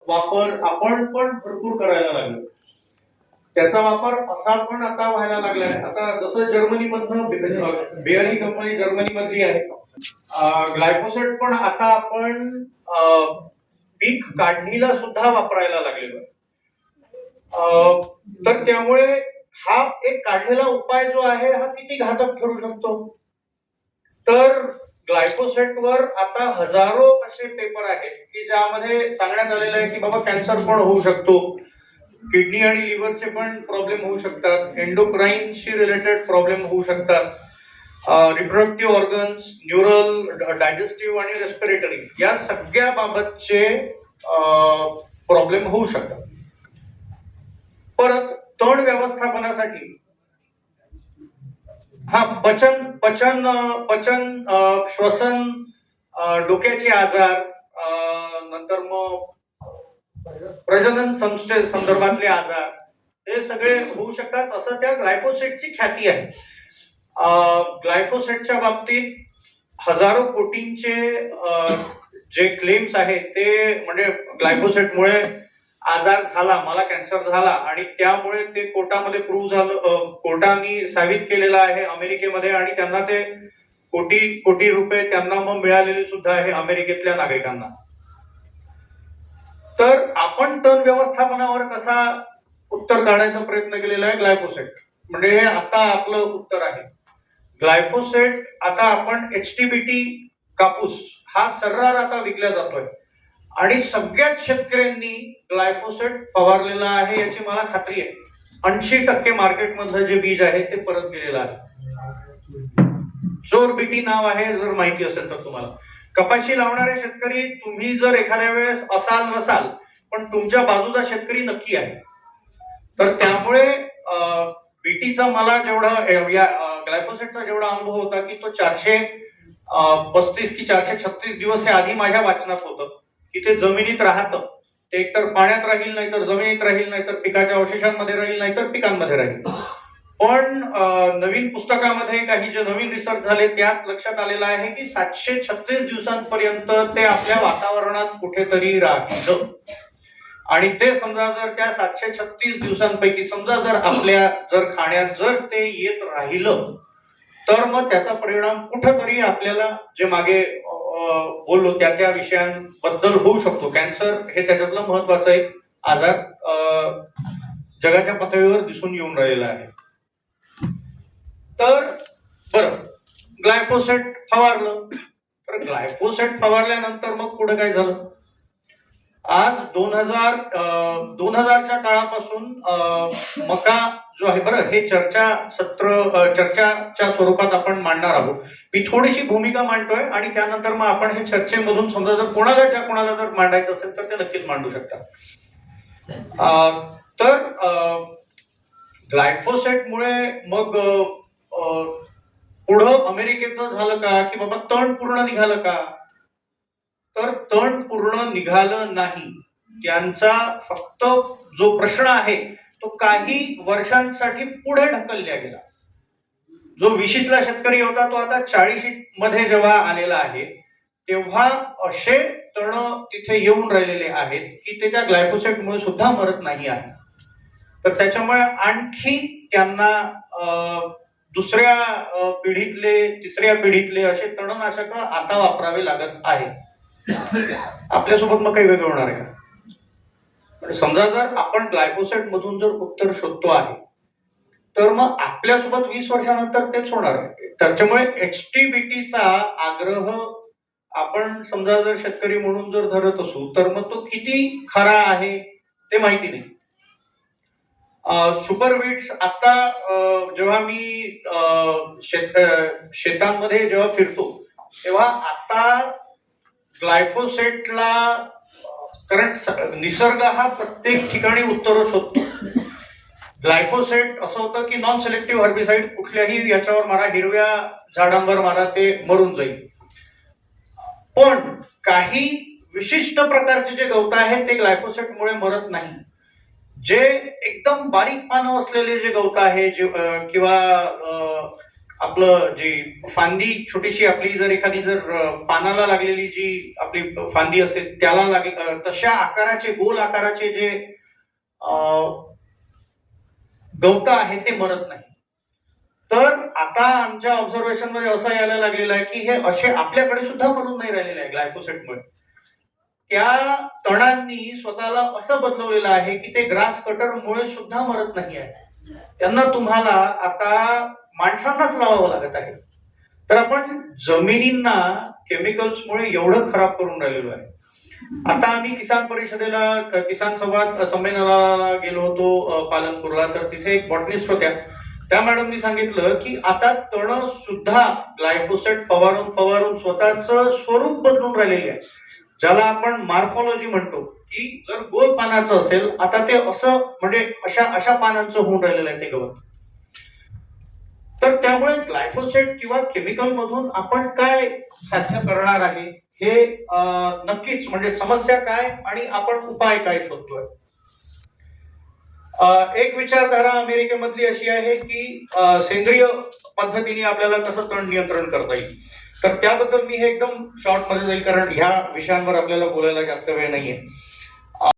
वापर आपण पण भरपूर करायला लागलो. त्याचा वापर असा पण आता व्हायला लागलाय. आता जसं जर्मनीमधनं बेअर ही कंपनी जर्मनी मधली आहे, ग्लायफोसेट पण आता आपण पीक काढणीला सुद्धा वापरायला लागलेलो. तर त्यामुळे हा एक काढलेला उपाय जो आहे हा किती घातक ठरू शकतो. तर ग्लायफोसेटवर आता हजारो असे पेपर आहेत की ज्यामध्ये सांगण्यात आलेलं आहे की बाबा कॅन्सर पण होऊ शकतो, किडनी आणि लिव्हरचे पण प्रॉब्लेम होऊ शकतात, एंडोक्राईनशी रिलेटेड प्रॉब्लेम होऊ शकतात, रिप्रोडक्टिव्ह ऑर्गन्स, न्यूरल, डायजेस्टिव्ह आणि रेस्पिरेटरी या सगळ्या बाबतचे प्रॉब्लेम होऊ शकतात. परत तण व्यवस्थापनासाठी हा पचन पचन पचन श्वसन, डोक्याचे आजार, नंतर मग प्रजनन संस्थे संदर्भातले आजार हे सगळे होऊ शकतात असं त्या ग्लायफोसेटची ख्याती आहे. ग्लायफोसेटच्या बाबतीत हजारो कोटींचे जे क्लेम्स आहेत ते म्हणजे ग्लायफोसेटमुळे आजार झाला, मला कॅन्सर झाला आणि त्यामुळे ते कोर्टामध्ये प्रूव्ह झालं, कोर्टाने साबित केलेलं आहे अमेरिकेमध्ये आणि त्यांना ते कोटी कोटी रुपये त्यांना मग मिळालेले सुद्धा आहे अमेरिकेतल्या नागरिकांना. तर आपण तण व्यवस्थापनावर कसा उत्तर काढायचा प्रयत्न केलेला आहे ग्लायफोसेट, म्हणजे हे आता आपलं उत्तर आहे. ग्लायफोसेट आता आपण HTBT कापूस हा सर्रास आता विकला जातोय आणि सगळ्याच शेतकऱ्यांनी ग्लायफोसेट फवारलेला आहे याची मला खात्री आहे. 80% मार्केट मधलं जे बीज आहे ते परत गेलेलं आहे. जोर बीटी नाव आहे, जर माहिती असेल तर तुम्हाला. कपाशी लावणारे शेतकरी तुम्ही जर एखाद्या वेळेस असाल नसाल पण तुमच्या बाजूचा शेतकरी नक्की आहे. तर त्यामुळे बीटीचा मला जेवढा या ग्लायफोसेटचा जेवढा अनुभव होता की तो 435 की 436 दिवस हे आधी माझ्या वाचनात होतं की ते जमिनीत राहतं. ते एकतर पाण्यात राहील, नाहीतर जमिनीत राहील, नाहीतर पिकाच्या अवशेषांमध्ये राहील, नाहीतर पिकांमध्ये राहील. पण नवीन पुस्तकामध्ये काही जे नवीन रिसर्च झाले त्यात लक्षात आलेलं आहे की 736 दिवसांपर्यंत ते आपल्या वातावरणात कुठेतरी राहिलं. आणि ते समजा जर त्या 736 दिवसांपैकी समजा जर आपल्या जर खाण्यात जर ते येत राहिलं तर मग त्याचा परिणाम कुठंतरी आपल्याला जे मागे बोललो त्या विषयांबद्दल होऊ शकतो. कॅन्सर हे त्याच्यातलं महत्वाचा एक आजार जगाच्या पातळीवर दिसून येऊन राहिलेला आहे. तर बरं, ग्लायफोसेट फवारलं, तर ग्लायफोसेट फवारल्यानंतर मग पुढे काय झालं. आज 2000च्या काळापासून मका जो आहे, बरं हे चर्चाच्या स्वरूपात आपण मांडणार आहोत. मी थोडीशी भूमिका मांडतोय आणि त्यानंतर मग आपण हे चर्चेमधून समजा जर कोणाला जर मांडायचं असेल तर ते नक्कीच मांडू शकतात. तर ग्लायफोसेटमुळे मग पुढं अमेरिकेचं झालं का की बाबा तण पूर्ण निघालं का. तर तण पूर्ण निघालं नाही. त्यांचा फक्त जो प्रश्न आहे तो काही वर्षांसाठी पुढे ढकलला गेला. जो 20ला शेतकरी होता तो आता 40 मध्ये जेव्हा आलेला आहे तेव्हा असे तण तिथे येऊन राहिलेले आहेत की ते त्या ग्लायफोसेटमुळे सुद्धा मरत नाही आहे. तर त्याच्यामुळे आणखी त्यांना दुसऱ्या पिढीतले, तिसऱ्या पिढीतले असे तणनाशक आता वापरावे लागत आहे. आपल्यासोबत मग काही वेगळं होणार आहे का. समजा जर आपण ग्लायफोसेट मधून जर उत्तर शोधतो आहे तर मग आपल्यासोबत 20 वर्षानंतर तेच होणार आहे. त्याच्यामुळे HTBTचा आग्रह आपण समजा जर शेतकरी म्हणून जर धरत असू तर मग तो किती खरा आहे ते माहिती नाही. सुपरवीड्स आता जेव्हा मी शेतांमध्ये जेव्हा फिरतो तेव्हा आता ग्लायफोसेटला, कारण निसर्ग हा प्रत्येक ठिकाणी उत्तर शोधतो. ग्लायफोसेट असं होतं की नॉन सिलेक्टिव्ह हर्बिसाइड, कुठल्याही याच्यावर मारा, हिरव्या झाडांवर मारा ते मरून जाईल. पण काही विशिष्ट प्रकारचे जे गवत आहेत ते ग्लायफोसेटमुळे मरत नाही. जे एकदम बारीक पानं असलेले जे गवत आहे किंवा आपलं जी फांदी छोटीशी आपली जर एखादी जर पानाला लागलेली जी आपली फांदी असते त्याला तशा आकाराचे गोल आकाराचे जे गवत आहे ते मरत नाही. तर आता आमच्या ऑब्झर्वेशन मध्ये असं यायला लागलेलं आहे की हे असे आपल्याकडे सुद्धा मरून नाही राहिलेले आहे ग्लायफोसेटमुळे. त्या तणांनी स्वतःला असं बदलवलेलं आहे की ते ग्रास कटर मुळे सुद्धा मरत नाही आहे. त्यांना तुम्हाला आता माणसांनाच लावावं लागत आहे. तर आपण जमिनींना केमिकल्समुळे एवढं खराब करून राहिलेलो आहे. आता आम्ही किसान परिषदेला किसान संवाद संमेलनाला गेलो होतो पालनपूरला. तर तिथे एक बॉटनिस्ट होत्या. त्या मॅडमनी सांगितलं की आता तण सुद्धा ग्लायफोसेट फवारून फवारून स्वतःच स्वरूप बदलून राहिलेले आहे, ज्याला आपण मॉर्फॉलॉजी म्हणतो. की जर गोल पानाचं असेल आता ते असं म्हणजे अशा अशा पानांचं होऊन राहिलेलं आहे ते गवत. तर त्यामुळे ग्लायफोसेट किंवा केमिकल मधून आपण काय साध्य करणार आहे हे नक्कीच म्हणजे समस्या काय आणि आपण उपाय काय शोधतोय. एक विचारधारा अमेरिकेमधली अशी आहे की सेंद्रिय पद्धतीने आपल्याला कसं तण नियंत्रण करता येईल. तर त्याबद्दल मी हे एकदम शॉर्ट मध्ये जाईल कारण ह्या विषयांवर आपल्याला बोलायला जास्त वेळ नाहीये.